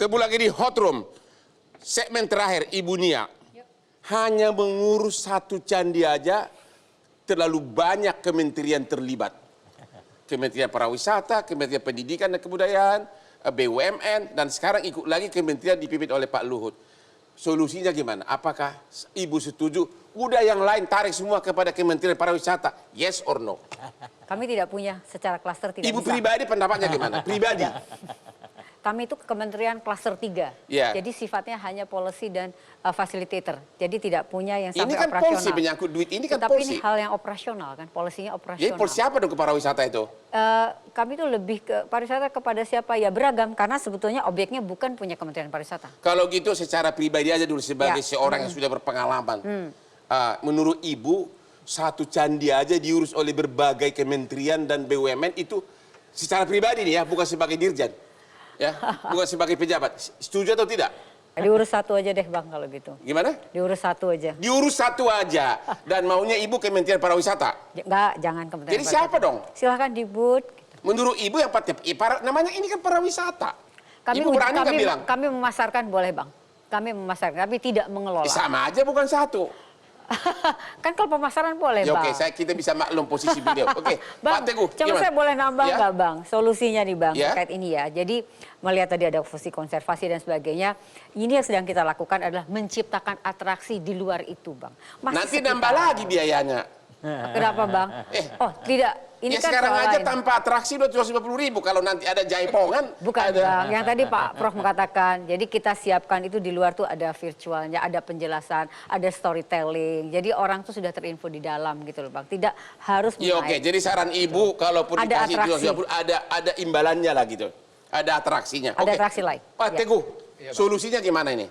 Ketemu lagi di Hot Room. Segmen terakhir, Ibu Nia. Hanya mengurus satu candi aja, terlalu banyak kementerian terlibat. Kementerian Pariwisata, Kementerian Pendidikan dan Kebudayaan, BUMN, dan sekarang ikut lagi kementerian dipimpin oleh Pak Luhut. Solusinya gimana? Apakah Ibu setuju? Udah yang lain tarik semua kepada Kementerian Pariwisata. Yes or no? Kami tidak punya secara klaster tidak Ibu bisa. pribadi pendapatnya gimana? Pribadi. Kami itu kementerian klaster 3. Ya. Jadi sifatnya hanya policy dan facilitator. Jadi tidak punya yang sampai Ini kan operasional. polisi menyangkut duit ini kan Tapi polisi. ini hal yang operasional kan, polisinya Jadi operasional. polisi apa dong ke pariwisata itu? Kami itu lebih ke pariwisata kepada siapa ya beragam karena sebetulnya objeknya bukan punya Kementerian Pariwisata. Kalau gitu secara pribadi aja dulu sebagai Ya. seorang yang sudah berpengalaman. Menurut Ibu, satu candi aja diurus oleh berbagai kementerian dan BUMN itu secara pribadi nih ya, bukan sebagai dirjen. Ya, bukan sebagai pejabat. Setuju atau tidak? Diurus satu aja deh Bang kalau gitu. Gimana? Diurus satu aja. Diurus satu aja. Dan maunya Ibu Kementerian Pariwisata. Enggak, jangan Kementerian Jadi Pariwisata. siapa dong? Silahkan dibut. Menurut Ibu yang namanya ini kan pariwisata. Ibu berani nggak bilang? Kami memasarkan boleh Bang. Kami memasarkan, tapi tidak mengelola. Sama aja bukan satu. Kan kalau pemasaran boleh Ya, Bang. oke, kita bisa maklum posisi beliau. Oke, Bang, Pak Teguh, coba gimana? saya boleh nambah Ya? nggak Bang? Solusinya nih Bang Ya? terkait ini ya. Jadi melihat tadi ada fungsi konservasi dan sebagainya. Ini yang sedang kita lakukan adalah menciptakan atraksi di luar itu Bang. Nanti nambah lagi biayanya. Kenapa Bang? Oh tidak, ini Ya kan sekarang soal aja lain. tanpa atraksi 250.000. Kalau nanti ada jaipongan. Bukan Bang, yang tadi Pak Prof mengatakan, jadi kita siapkan itu di luar tuh ada virtualnya, ada penjelasan, ada storytelling. Jadi orang tuh sudah terinfo di dalam gitu loh Bang. Tidak harus Ya oke, jadi saran Ibu kalaupun Ada dikasih atraksi. 250 ada imbalannya lah gitu. Ada atraksinya. Ada Oke. atraksi lain. Pak Ya. Teguh, Iya, Pak. solusinya gimana ini?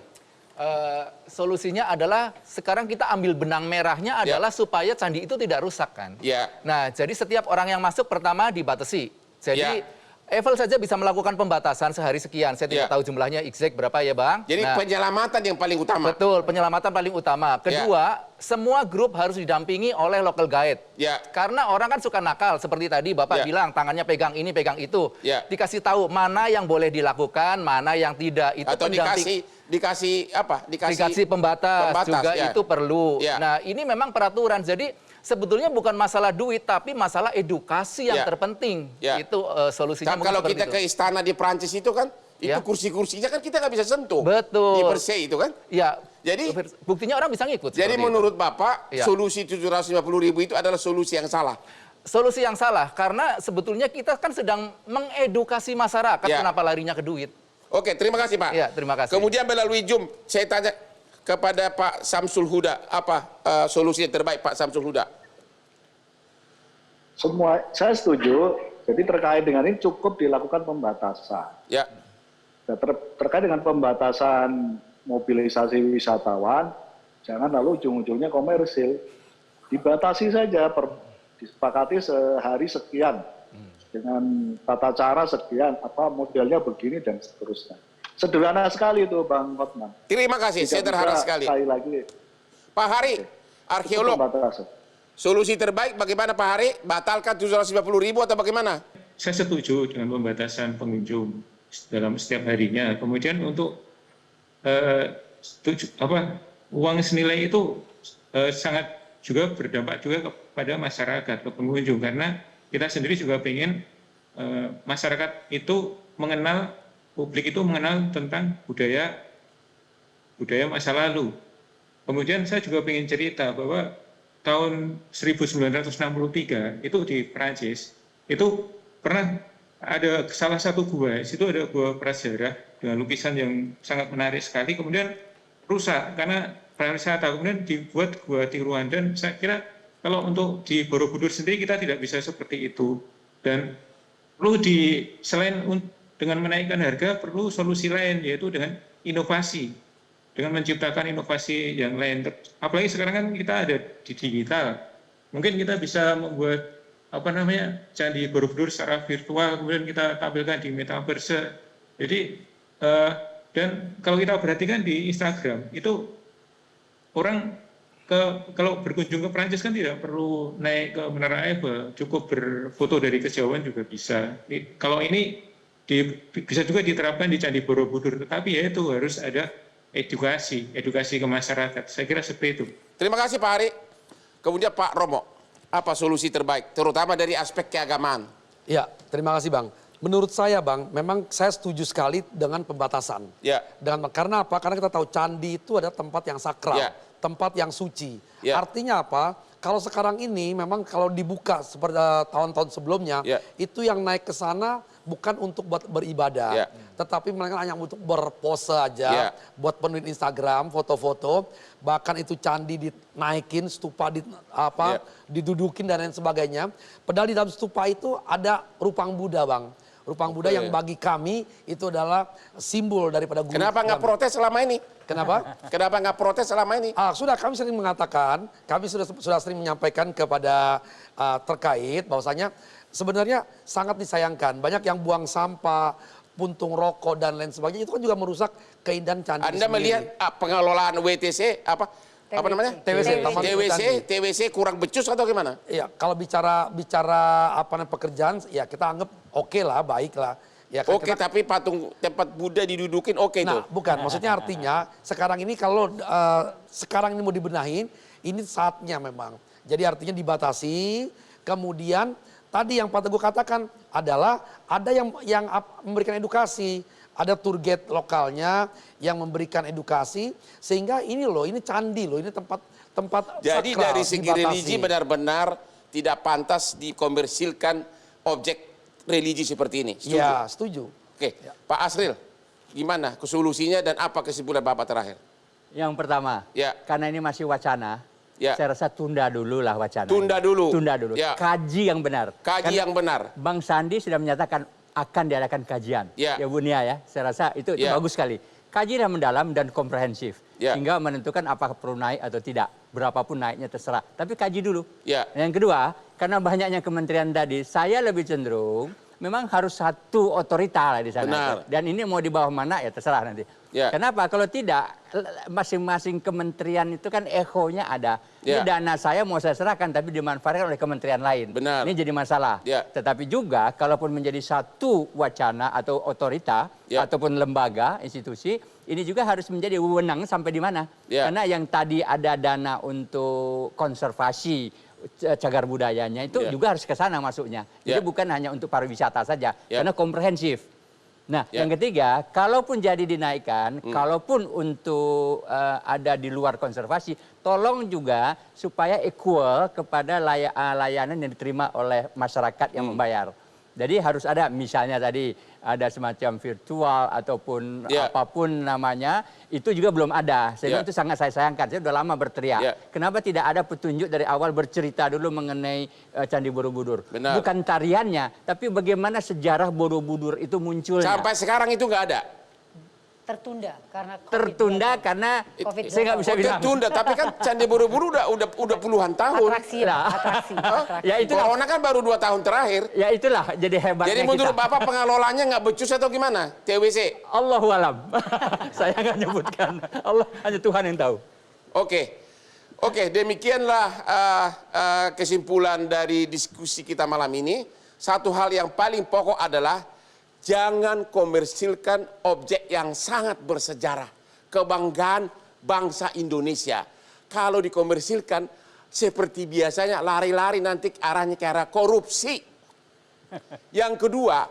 Solusinya adalah sekarang kita ambil benang merahnya adalah supaya candi itu tidak rusak kan. Ya. Nah, jadi setiap orang yang masuk pertama dibatasi. Jadi Ya. Eiffel saja bisa melakukan pembatasan sehari sekian. Saya tidak Ya. tahu jumlahnya exact berapa ya Bang. Jadi Nah, penyelamatan yang paling utama. betul, penyelamatan paling utama. Kedua, semua grup harus didampingi oleh local guide. Ya. Karena orang kan suka nakal, seperti tadi Bapak Ya. bilang, tangannya pegang ini, pegang itu. Ya. Dikasih tahu mana yang boleh dilakukan, mana yang tidak. Itu Atau pendamping. dikasih apa? Dikasih pembatas juga ya. itu perlu. Ya. Nah, ini memang peraturan. Jadi sebetulnya bukan masalah duit, tapi masalah edukasi yang Ya. terpenting. Ya. Itu solusinya. Tapi mungkin kalau seperti kita itu. ke istana di Prancis itu kan, itu Ya. kursi-kursinya kan kita nggak bisa sentuh. Di Betul. Versailles itu kan. Ya. Jadi- buktinya orang bisa ngikut. Jadi seperti itu. menurut Bapak, Ya. solusi 750.000 itu adalah solusi yang salah. Solusi yang salah karena sebetulnya kita kan sedang mengedukasi masyarakat Ya. kenapa larinya ke duit. Oke, terima kasih Pak. Ya, terima kasih. Kemudian melalui Zoom, saya tanya kepada Pak Samsul Huda, apa solusi yang terbaik Pak Samsul Huda? Semua saya setuju. Jadi terkait dengan ini cukup dilakukan pembatasan. Ya, Dan terkait dengan pembatasan mobilisasi wisatawan, jangan lalu ujung-ujungnya komersil. Dibatasi saja, disepakati sehari sekian dengan tata cara sekian, apa modelnya begini dan seterusnya. Sederhana sekali itu Bang Hotman. terima kasih. Saya Tidak terharu bisa sekali. Sekali lagi, Pak Hari, arkeolog, pembatasan. solusi terbaik bagaimana Pak Hari? Batalkan 750.000 atau bagaimana? Saya setuju dengan pembatasan pengunjung dalam setiap harinya. Kemudian untuk uang senilai itu sangat juga berdampak juga kepada masyarakat, ke pengunjung, karena kita sendiri juga ingin masyarakat itu mengenal, publik itu mengenal tentang budaya masa lalu. Kemudian saya juga ingin cerita bahwa tahun 1963 itu di Prancis itu pernah ada salah satu gua, situ ada gua prasejarah dengan lukisan yang sangat menarik sekali, kemudian rusak karena pariwisata, kemudian dibuat gua tiruan. Dan saya kira kalau untuk di Borobudur sendiri kita tidak bisa seperti itu, dan perlu selain dengan menaikkan harga perlu solusi lain, yaitu dengan inovasi, dengan menciptakan inovasi yang lain. Apalagi sekarang kan kita ada di digital, mungkin kita bisa membuat Candi Borobudur secara virtual, kemudian kita tampilkan di metaverse. Jadi dan kalau kita perhatikan di Instagram itu orang kalau berkunjung ke Prancis kan tidak perlu naik ke Menara Eiffel, cukup berfoto dari kejauhan juga bisa. Kalau ini bisa juga diterapkan di Candi Borobudur, tetapi ya itu harus ada edukasi ke masyarakat. Saya kira seperti itu. Terima kasih Pak Hari. Kemudian Pak Romo, apa solusi terbaik, terutama dari aspek keagamaan? Ya, terima kasih Bang. Menurut saya Bang, memang saya setuju sekali dengan pembatasan. Ya. Karena apa? Karena kita tahu candi itu adalah tempat yang sakral, Ya. tempat yang suci. Ya. Artinya apa? Kalau sekarang ini memang kalau dibuka seperti tahun-tahun sebelumnya, Ya. itu yang naik ke sana bukan untuk buat beribadah, Ya. tetapi mereka hanya untuk berpose aja, Ya. buat penuh Instagram, foto-foto, bahkan itu candi dinaikin, stupa Ya. didudukin dan lain sebagainya. Padahal di dalam stupa itu ada rupang Buddha Bang. Rupang Buddha yang bagi kami itu adalah simbol daripada guru. Kenapa nggak kami. protes selama ini? Kenapa? Kenapa nggak protes selama ini? Sudah kami sering mengatakan, kami sudah sering menyampaikan kepada terkait bahwasanya sebenarnya sangat disayangkan. Banyak yang buang sampah, puntung rokok dan lain sebagainya itu kan juga merusak keindahan candi. Anda melihat pengelolaan WTC apa namanya? TWC, Taman Candi. TWC kurang becus atau gimana? Iya, kalau bicara apa namanya pekerjaan, ya kita anggap oke lah, baik lah. Ya, kan Oke, tapi patung tempat Buddha didudukin oke itu. Nah, bukan. Maksudnya artinya sekarang ini kalau sekarang ini mau dibenahin, ini saatnya memang. Jadi artinya dibatasi. Kemudian tadi yang Pak Teguh katakan adalah ada yang memberikan edukasi. Ada tour guide lokalnya yang memberikan edukasi. Sehingga ini candi loh, ini tempat Jadi sakral, dari segi dibatasi. religi benar-benar tidak pantas dikomersilkan objek religi seperti ini. Setuju? Ya, setuju. Oke, Pak Asril, gimana solusinya dan apa kesimpulan Bapak terakhir? Yang pertama, Ya. karena ini masih wacana, Ya. saya rasa tunda dulu lah wacana. Tunda dulu. Tunda dulu. Ya. Kaji yang benar. Kaji Karena yang benar. Bang Sandi sudah menyatakan akan diadakan kajian. Ya. Bu Nia ya, saya rasa itu Ya. bagus sekali. Kaji yang mendalam dan komprehensif. Ya. Sehingga menentukan apakah perlu naik atau tidak. Berapapun naiknya terserah. Tapi kaji dulu. Ya. Yang kedua, karena banyaknya kementerian tadi, saya lebih cenderung memang harus satu otorita lah di sana. Benar. Dan ini mau di bawah mana ya terserah nanti. Ya. Kenapa? Kalau tidak, masing-masing kementerian itu kan echonya ada. Ya. Ini dana saya mau saya serahkan tapi dimanfaatkan oleh kementerian lain. Benar. Ini jadi masalah. Ya. Tetapi juga kalaupun menjadi satu wacana atau otorita Ya. ataupun lembaga, institusi, ini juga harus menjadi wewenang sampai di mana. Ya. Karena yang tadi ada dana untuk konservasi cagar budayanya itu Ya. juga harus ke sana masuknya. Jadi Ya. bukan hanya untuk pariwisata saja, Ya. karena komprehensif. Nah, Ya. yang ketiga, kalaupun jadi dinaikkan, kalaupun untuk ada di luar konservasi, tolong juga supaya equal kepada layanan yang diterima oleh masyarakat yang membayar. Jadi harus ada, misalnya tadi ada semacam virtual ataupun Ya. apapun namanya, itu juga belum ada. Sehingga Ya. itu sangat saya sayangkan. Saya sudah lama berteriak. Ya. Kenapa tidak ada petunjuk dari awal bercerita dulu mengenai Candi Borobudur? Benar. Bukan tariannya, tapi bagaimana sejarah Borobudur itu munculnya. Sampai sekarang itu nggak ada. Tertunda karena COVID. Tertunda karena COVID. saya nggak bisa Oh, bilang. tertunda, tapi kan Candi Borobudur udah puluhan tahun. Atraksi ya, atraksi. Ya itulah, Corona kan baru 2 tahun terakhir. ya itulah jadi hebatnya Jadi menurut kita. Bapak pengelolanya nggak becus atau gimana? TWC? Allahu alam. Saya nggak nyebutkan. Allah hanya Tuhan yang tahu. Oke, demikianlah kesimpulan dari diskusi kita malam ini. Satu hal yang paling pokok adalah jangan komersilkan objek yang sangat bersejarah. Kebanggaan bangsa Indonesia. Kalau dikomersilkan seperti biasanya lari-lari nanti arahnya ke arah korupsi. Yang kedua,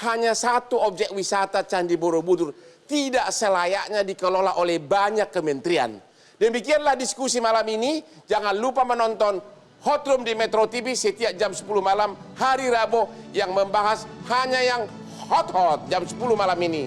hanya satu objek wisata Candi Borobudur tidak selayaknya dikelola oleh banyak kementerian. Demikianlah diskusi malam ini. Jangan lupa menonton Hot Room di Metro TV setiap jam 10 malam hari Rabu yang membahas hanya yang hot-hot jam 10 malam ini.